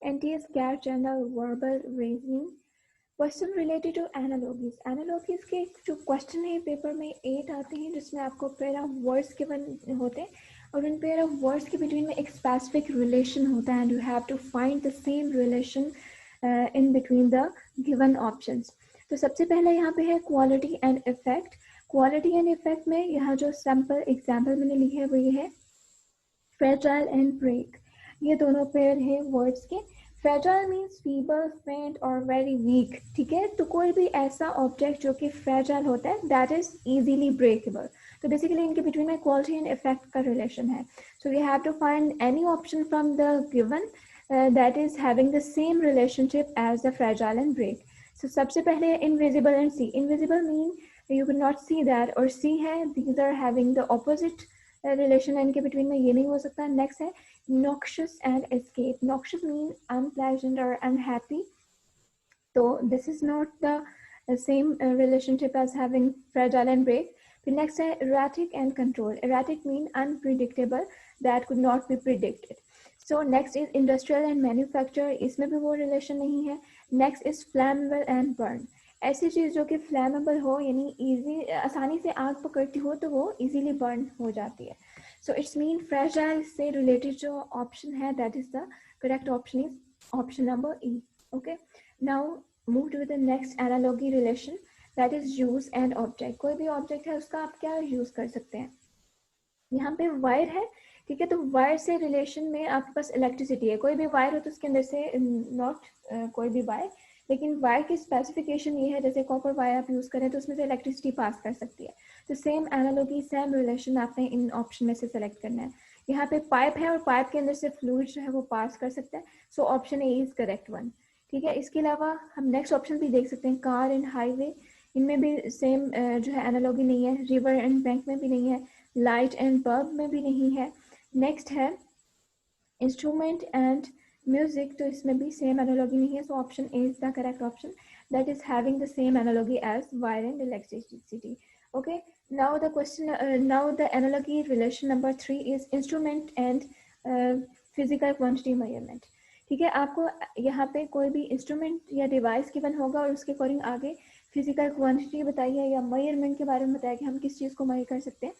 NTS CAT General Verbal Reasoning question related to analogies. Analogies के जो question है paper में 8 आते हैं जिसमें आपको पेयर ऑफ वर्ड्स गिवन होते हैं और उन पेयर ऑफ वर्ड्स के बिटवीन में एक स्पेसिफिक रिलेशन होता है and you have to find the same relation in between the given options. तो सबसे पहले यहाँ पे है quality and effect. Quality and effect में यहाँ जो सैम्पल एग्जाम्पल मैंने ली है वो ये है फ्रेजाइल एंड ब्रेक। ये दोनों पेयर है वर्ड्स के। फ्रेजाइल मीन्स फीबल, फेंट और वेरी वीक। ठीक है, तो कोई भी ऐसा ऑब्जेक्ट जो कि फ्रेजाइल होता है दैट इज इजीली ब्रेकेबल। तो बेसिकली इनके बिटवीन में क्वालिटी एंड इफेक्ट का रिलेशन है। So we have to find any option from the given that is having the same relationship as the fragile and break. So सबसे पहले invisible and see. Invisible mean you cannot see that, और सी है these are having the opposite relation है इनके between में, ये नहीं हो सकता। नेक्स्ट है noxious and escape. Noxious mean unpleasant or unhappy, तो this is not the same relationship as having fragile and break. फिर next है erratic and control. Erratic mean unpredictable, that could not be predicted. So next is industrial and manufacture, इसमें भी वो relation नहीं है। Next is flammable and burn. ऐसी चीज़ जो कि फ्लैमेबल हो यानी इजी आसानी से आग पकड़ती हो तो वो इजीली बर्न हो जाती है। सो इट्स मीन फ्रेजाइल से रिलेटेड जो ऑप्शन है that is the correct option is option number E. Okay, now move to the next analogy relation that is use and object. कोई भी ऑब्जेक्ट है उसका आप क्या यूज कर सकते हैं। यहाँ पे वायर है, ठीक है, तो वायर से रिलेशन में आपके पास इलेक्ट्रिसिटी है। कोई भी वायर हो तो उसके अंदर से नॉट कोई भी वायर, लेकिन वायर की स्पेसिफिकेशन ये है जैसे कॉपर वायर आप यूज करें तो उसमें से इलेक्ट्रिसिटी पास कर सकती है। तो सेम एनालॉजी सेम रिलेशन आपने इन ऑप्शन में से सेलेक्ट करना है। यहाँ पे पाइप है और पाइप के अंदर से फ्लूइड जो है वो पास कर सकता है। So option A is correct one. ठीक है, इसके अलावा हम नेक्स्ट ऑप्शन भी देख सकते हैं कार एंड हाईवे, इनमें भी सेम जो है एनालॉजी नहीं है। रिवर एंड बैंक में भी नहीं है, लाइट एंड बल्ब में भी नहीं है। नेक्स्ट है इंस्ट्रूमेंट एंड म्यूजिक, तो इसमें भी सेम एनालॉजी नहीं है। So option A is the correct option that is having the same analogy as wire and electricity. Okay, now the question now the analogy relation number 3 is instrument and physical quantity measurement। ठीक है, आपको यहाँ पे कोई भी instrument या device given होगा और उसके अकॉर्डिंग आगे फिजिकल क्वांटिटी बताई है या मेजरमेंट के बारे में बताया कि हम किस चीज़ को मेजर कर सकते हैं।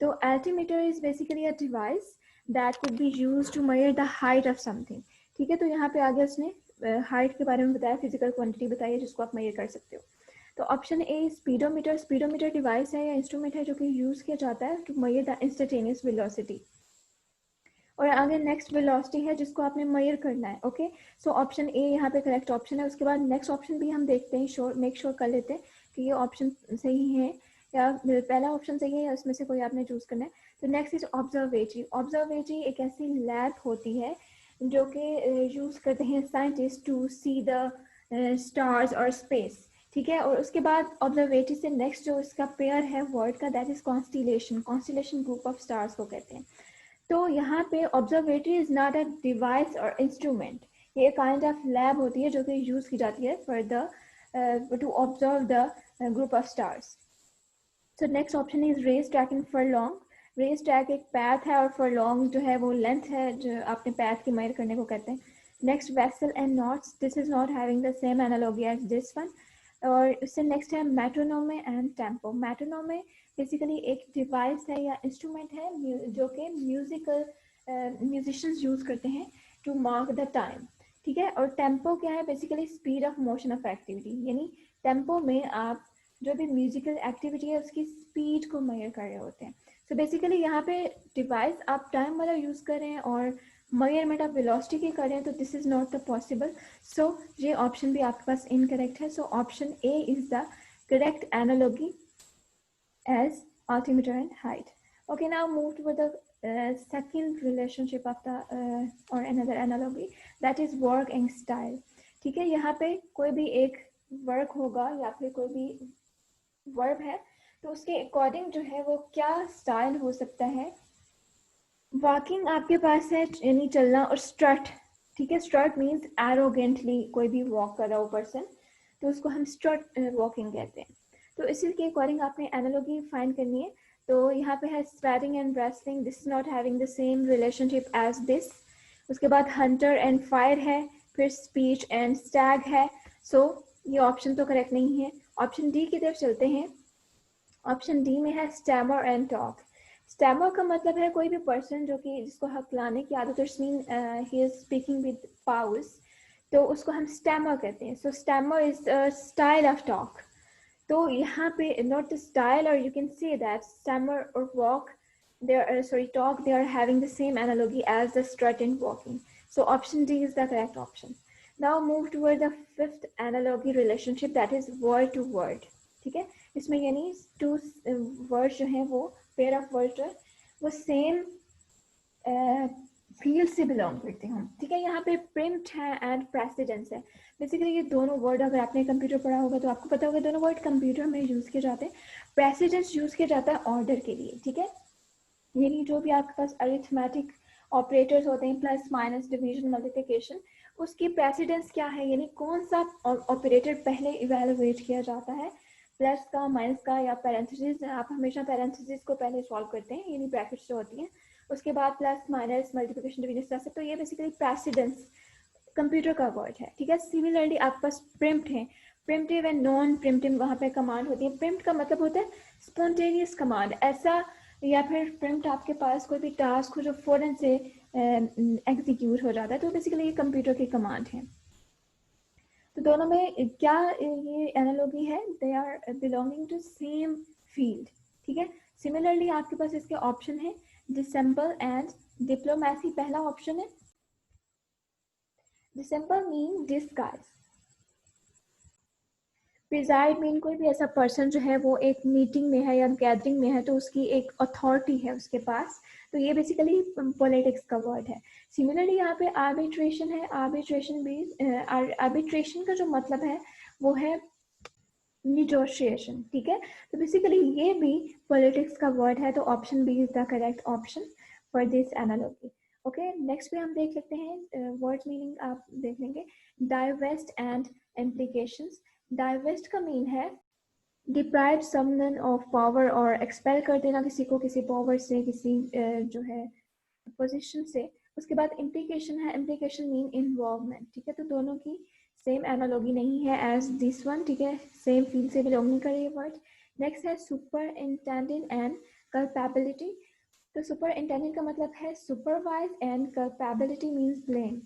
तो altimeter is basically a device that could be used to measure the height of something। ठीक है, तो यहाँ पे आगे उसने हाइट के बारे में बताया, फिजिकल क्वांटिटी बताई है जिसको आप मेजर कर सकते हो। तो option A speedometer. Speedometer device है या इंस्ट्रूमेंट है जो कि यूज किया जाता है to measure the instantaneous velocity, और आगे नेक्स्ट वेलोसिटी है जिसको आपने मेजर करना है। ओके, सो ऑप्शन ए यहाँ पे करेक्ट ऑप्शन है। उसके बाद नेक्स्ट ऑप्शन भी हम देखते हैं, श्योर मेक श्योर कर लेते हैं कि ये ऑप्शन सही है या पहला ऑप्शन सही है या उसमें से कोई आपने चूज करना है। तो नेक्स्ट इज ऑब्जर्वेटरी। ऑब्जर्वेटरी एक ऐसी लैब होती है जो कि यूज करते हैं scientist to see the stars और स्पेस। ठीक है, और उसके बाद ऑब्जर्वेटरी से नेक्स्ट जो इसका पेयर है वर्ड का that is constellation. Constellation group of stars को कहते हैं। तो यहाँ पे observatory is not a device और इंस्ट्रूमेंट, ये काइंड ऑफ लैब होती है जो कि यूज की जाती है for the to observe the group of stars. So next option is race tracking for long. Race track एक पैथ है और फॉर लॉन्ग जो है वो लेंथ है जो आपने पैथ की मेजर करने को कहते हैं। Next vessel and knots, this is not having the same analogy as this one. और इससे नेक्स्ट है metronome and tempo. Metronome basically एक डिवाइस है या इंस्ट्रूमेंट है जो कि म्यूजिकल म्यूजिशियंस यूज करते हैं टू मार्क द टाइम। ठीक है, और टेम्पो क्या है, basically speed of motion of activity, यानी टेम्पो में आप जो भी म्यूजिकल एक्टिविटी है उसकी स्पीड को मेजर कर रहे होते हैं। सो बेसिकली यहाँ पे डिवाइस आप टाइम वाला यूज कर रहे हैं और मेजरमेंट ऑफ वेलोसिटी की कर रहे हैं, तो this is not the possible. So ये ऑप्शन भी आपके पास इनकरेक्ट है। So option A is the correct analogy as altimeter and height. Okay, now move to the second relationship of the or another analogy that is work and style। ठीक है, यहाँ पे कोई भी एक वर्क होगा या फिर कोई भी वर्ब है तो उसके अकॉर्डिंग जो है वो क्या स्टाइल हो सकता है। वॉकिंग आपके पास है यानी चलना, और स्ट्रट। ठीक है, स्ट्रट मीन्स एरोगेंटली कोई भी वॉक कर रहा हो पर्सन, तो उसको हम स्ट्रट वॉकिंग कहते हैं। तो इसी के अकॉर्डिंग आपने एनालॉजी फाइंड करनी है। तो यहाँ पे है sweating and wrestling, this is not having the same relationship as this. उसके बाद हंटर एंड फायर है, फिर स्पीच एंड स्टैग है। सो ये ऑप्शन तो करेक्ट नहीं है। ऑप्शन डी की तरफ चलते हैं। ऑप्शन डी में है स्टैमर एंड टॉक। स्टैमर का मतलब है कोई भी पर्सन जो कि जिसको हकलाने की आदत, mean he is speaking with pause, तो उसको हम स्टैमर कहते हैं। So stammer is style of talk. तो यहाँ पे नॉट द स्टाइल, और you can say that stammer और walk, talk, they are having the same analogy as the strut and walking. So option D is the correct option. Now move toward the fifth analogy relationship, that is word to word. ठीक है, इसमें यानी to word जो है वो pair of word जो है वो सेम फील्ड से बिलोंग करते हैं। ठीक है, यहाँ पे प्रिम्प्ट है एंड प्रेसिडेंस है। बेसिकली ये दोनों वर्ड, अगर आपने कंप्यूटर पढ़ा होगा तो आपको पता होगा दोनों वर्ड कंप्यूटर में यूज़ किए जाते हैं। प्रेसिडेंस यूज़ किया जाता है ऑर्डर के लिए। ठीक है, यानी जो भी आपके पास अरिथमेटिक ऑपरेटर्स होते हैं, प्लस माइनस डिवीजन मल्टीप्लिकेशन, उसकी प्रेसिडेंस क्या है, यानी कौन सा ऑपरेटर पहले इवेलुएट किया जाता है, प्लस का, माइनस का या पैरेंथेसिस। आप हमेशा पैरेंथेसिस को पहले सॉल्व करते हैं, यानी ब्रैकेट्स जो होती हैं, उसके बाद प्लस माइनस मल्टीप्लिकेशन डिवीजन से। तो ये बेसिकली प्रेसिडेंस कंप्यूटर का वर्ड है। ठीक है, सिमिलरली आपके पास प्रिम्प्ट है। प्रिम्प्टिव एंड नॉन प्रिम्प्टिव वहाँ पे कमांड होती है। प्रिम्प्ट का मतलब होता है स्पॉन्टेनियस कमांड, ऐसा, या फिर प्रिम्प्ट आपके पास कोई भी टास्क हो जो फौरन से एग्जीक्यूट हो जाता है, तो बेसिकली ये कंप्यूटर की कमांड है। तो दोनों में क्या ये एनालॉजी है, they are belonging to same field. ठीक है, सिमिलरली आपके पास इसके ऑप्शन है डिसेंबल एंड डिप्लोमेसी। पहला ऑप्शन है dissemble mean disguise. Prized mean कोई भी ऐसा पर्सन जो है वो एक मीटिंग में है या गैदरिंग में है, तो उसकी एक अथॉरिटी है उसके पास, तो ये बेसिकली पॉलिटिक्स का वर्ड है। सिमिलरली यहाँ पे आर्बिट्रेशन है। आर्बिट्रेशन भी, आर्बिट्रेशन का जो मतलब है वो है निगोशिएशन। ठीक है, तो बेसिकली ये भी पॉलिटिक्स का वर्ड है। तो option B is the correct option for this analogy. Okay, next पे हम देख लेते हैं वर्ड मीनिंग, आप देख लेंगे डाइवेस्ट एंड इम्प्लीकेशंस। डाइवेस्ट का मीन है डिप्राइव समवन ऑफ पावर, और एक्सपेल कर देना किसी को किसी पावर से, किसी जो है पोजीशन से। उसके बाद इम्प्लीकेशन है। Implication mean involvement. ठीक है, तो दोनों की सेम एनालॉजी नहीं है एज दिस वन। ठीक है, सेम फील्ड से बिलोंग नहीं करे ये वर्ड। नेक्स्ट है सुपर इंटेंडेंट एंड कल्पेबिलिटी। तो सुपर इंटेंडेंट का मतलब है supervise and culpability means blame.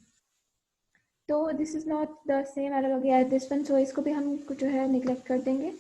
तो this is not the same analogy as this one, so इसको भी हम जो है निगलेक्ट कर देंगे।